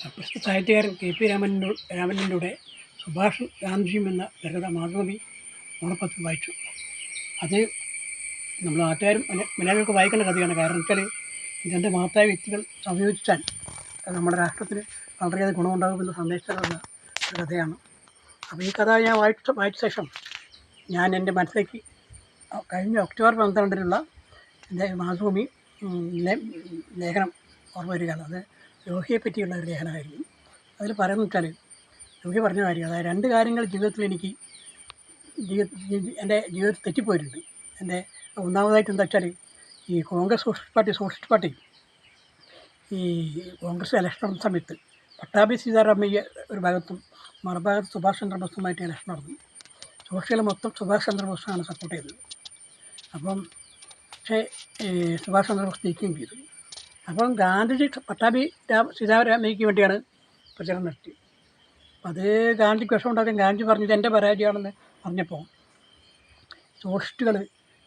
പ്രസിദ്ധ സാഹിത്യകാരൻ കെ.പി. രാമനിലൂടെ സുഭാഷ് ഗാന്ധിയും എന്ന ലളിത മാതൃഭൂമി ഓണപ്പത്തിൽ വായിച്ചു. അത് നമ്മൾ നാട്ടുകാരും മലയാളികൾക്ക് വായിക്കേണ്ട കഥയാണ്. കാരണം വെച്ചാൽ ഇതിൻ്റെ മഹത്തായ വ്യക്തികൾ സംയോജിച്ചാൽ നമ്മുടെ രാഷ്ട്രത്തിന് വളരെയധികം ഗുണമുണ്ടാകുമെന്ന സന്ദേശമുള്ള ഒരു കഥയാണ്. അപ്പോൾ ഈ കഥ ഞാൻ വായിച്ച ശേഷം ഞാൻ എൻ്റെ മനസ്സിലേക്ക് കഴിഞ്ഞ ഒക്ടോബർ 12 എൻ്റെ മാതൃഭൂമി ലേഖനം ഓർമ്മ വരികയാണ്. അത് ലോഹിയെ പറ്റിയുള്ള ഒരു ലേഖനമായിരുന്നു. അതിൽ പറയുന്നത് വെച്ചാൽ ലോഹി പറഞ്ഞ കാര്യം, അതായത് 2 കാര്യങ്ങൾ ജീവിതത്തിൽ എനിക്ക് എൻ്റെ ജീവിതത്തിൽ തെറ്റിപ്പോയിട്ടുണ്ട്. എൻ്റെ ഒന്നാമതായിട്ട് എന്താ വെച്ചാൽ ഈ കോൺഗ്രസ് സോഷ്യലിസ്റ്റ് പാർട്ടി ഈ കോൺഗ്രസ് ഇലക്ഷൻ സമയത്ത് പട്ടാഭി സീതാരാമയ്യ ഒരു ഭാഗത്തും മറുഭാഗത്ത് സുഭാഷ് ചന്ദ്രബോസുമായിട്ട് ഇലക്ഷൻ നടന്നു. സോഷ്യൽ മൊത്തം സുഭാഷ് ചന്ദ്രബോസാണ് സപ്പോർട്ട് ചെയ്തത്. അപ്പം പക്ഷേ സുഭാഷ് ചന്ദ്രബോസ് ജയിക്കുകയും ചെയ്തു. അപ്പം ഗാന്ധിജി പട്ടാഭി സീതാരാമയ്യയ്ക്ക് വേണ്ടിയാണ് പ്രചരണം നടത്തിയത്. അപ്പം അത് ഗാന്ധിക്ക് വിഷമമുണ്ടാക്കാൻ ഗാന്ധി പറഞ്ഞത് എൻ്റെ പരാജയമാണെന്ന് പറഞ്ഞപ്പോൾ സോഷ്യലിസ്റ്റുകൾ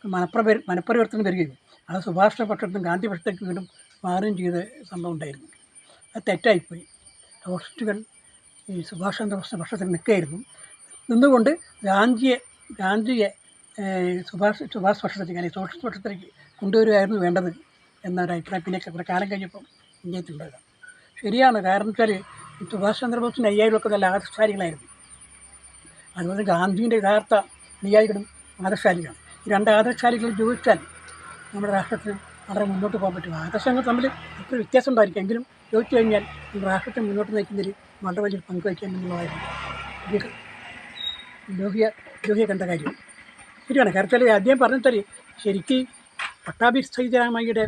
മനഃപരിവർത്തനം വരികയും അത് സുഭാഷിൻ്റെ പക്ഷത്തും ഗാന്ധി പക്ഷത്തേക്ക് വീണ്ടും മാറുകയും ചെയ്ത സംഭവം ഉണ്ടായിരുന്നു. അത് തെറ്റായിപ്പോയി. സോഷ്യലിസ്റ്റുകൾ ഈ സുഭാഷ് ചന്ദ്രബോസിൻ്റെ പക്ഷത്തിൽ നിൽക്കുകയായിരുന്നു. നിന്നുകൊണ്ട് ഗാന്ധിയെ സുഭാഷ് പക്ഷത്തേക്ക് അല്ലെങ്കിൽ സോഷ്യലിസ്റ്റ് പക്ഷത്തേക്ക് കൊണ്ടുവരികയായിരുന്നു വേണ്ടത് എന്നൊരു അഭിപ്രായം പിന്നെ കുറേ കാലം കഴിഞ്ഞപ്പം ഇന്ത്യയിലുണ്ടാകാം. ശരിയാണ്. കാരണം വെച്ചാൽ സുഭാഷ് ചന്ദ്രബോസിൻ്റെ അനുയായികളൊക്കെ നല്ല ആദർശശാലികളായിരുന്നു. അതുപോലെ ഗാന്ധിൻ്റെ യഥാർത്ഥ അനുയായികളും ആദർശശാലികളാണ്. ഈ 2 ആദർശശാലികൾ ചോദിച്ചാൽ നമ്മുടെ രാഷ്ട്രത്തിന് വളരെ മുന്നോട്ട് പോകാൻ പറ്റും. ആദർശങ്ങൾ തമ്മിൽ എത്ര വ്യത്യാസം ഉണ്ടായിരിക്കും, എങ്കിലും ചോദിച്ചു കഴിഞ്ഞാൽ നമ്മുടെ രാഷ്ട്രത്തെ മുന്നോട്ട് നയിക്കുന്നതിൽ വളരെ വലിയ പങ്ക് വഹിക്കാമെന്നുള്ളതായിരുന്നു ലോഹിയെ കണ്ട കാര്യം. ശരിയാണ്. കാരണം വെച്ചാൽ അദ്ദേഹം പറഞ്ഞാൽ ശരിക്കും പട്ടാഭി സീതാരാമയ്യയുടെ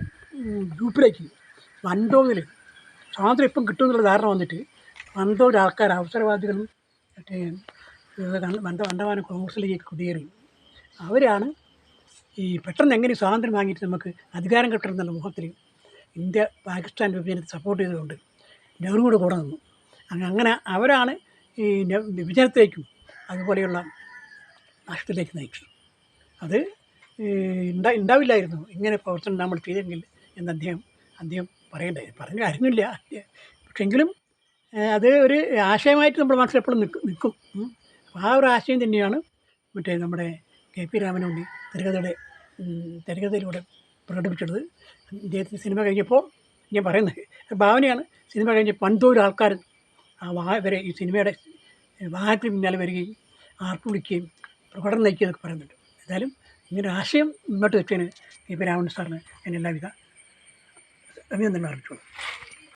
ഗ്രൂപ്പിലേക്ക് വൻതോതിൽ സ്വാതന്ത്ര്യം ഇപ്പം കിട്ടുമെന്നുള്ള ധാരണ വന്നിട്ട് വൻതോതിൽ ആൾക്കാർ അവസരവാദികളും മറ്റേ വണ്ടവാനം കോൺഗ്രസിലേക്ക് കുടിയേറി. അവരാണ് ഈ പെട്ടെന്ന് എങ്ങനെ സ്വാതന്ത്ര്യം വാങ്ങിയിട്ട് നമുക്ക് അധികാരം കിട്ടണമെന്നുള്ള മുഖത്തിൽ ഇന്ത്യ പാകിസ്ഥാൻ വിഭജനത്തെ സപ്പോർട്ട് ചെയ്തുകൊണ്ട് നെഹ്റുവിനോട് കൂടെ നിന്നു. അങ്ങനെ അവരാണ് ഈ വിഭജനത്തിലേക്കും അതുപോലെയുള്ള നാശത്തിലേക്ക് നയിച്ചത്. അത് ഉണ്ടാവില്ലായിരുന്നു ഇങ്ങനെ പ്രവർത്തനം നമ്മൾ ചെയ്തെങ്കിൽ എന്ന് അദ്ദേഹം പറഞ്ഞു അറിഞ്ഞില്ല. പക്ഷെങ്കിലും അത് ഒരു ആശയമായിട്ട് നമ്മുടെ മനസ്സിൽ എപ്പോഴും നിൽക്കും. ആ ഒരു ആശയം തന്നെയാണ് മറ്റേ നമ്മുടെ കെ.പി. രാമനുണ്ണി തിരക്കഥയിലൂടെ പ്രകടിപ്പിച്ചത്. ഇദ്ദേഹത്തിന് സിനിമ കഴിഞ്ഞപ്പോൾ ഞാൻ പറയുന്നത് ഭാവനയാണ്. സിനിമ കഴിഞ്ഞ് വൻതോതിൽ ആൾക്കാർ വരെ ഈ സിനിമയുടെ വാഹനത്തിന് പിന്നാലെ വരികയും ആർപ്പ് വിളിക്കുകയും പ്രകടനം നയിക്കുകയെന്നൊക്കെ പറയുന്നുണ്ട്. ഏതായാലും ഇങ്ങനെ ആശയം മുന്നോട്ട് വെച്ചതിന് കെ.പി. രാമൻ സാറിന് ഞാൻ എല്ലാവിധ അഭിനന്ദനങ്ങൾ അറിയിച്ചോളൂ.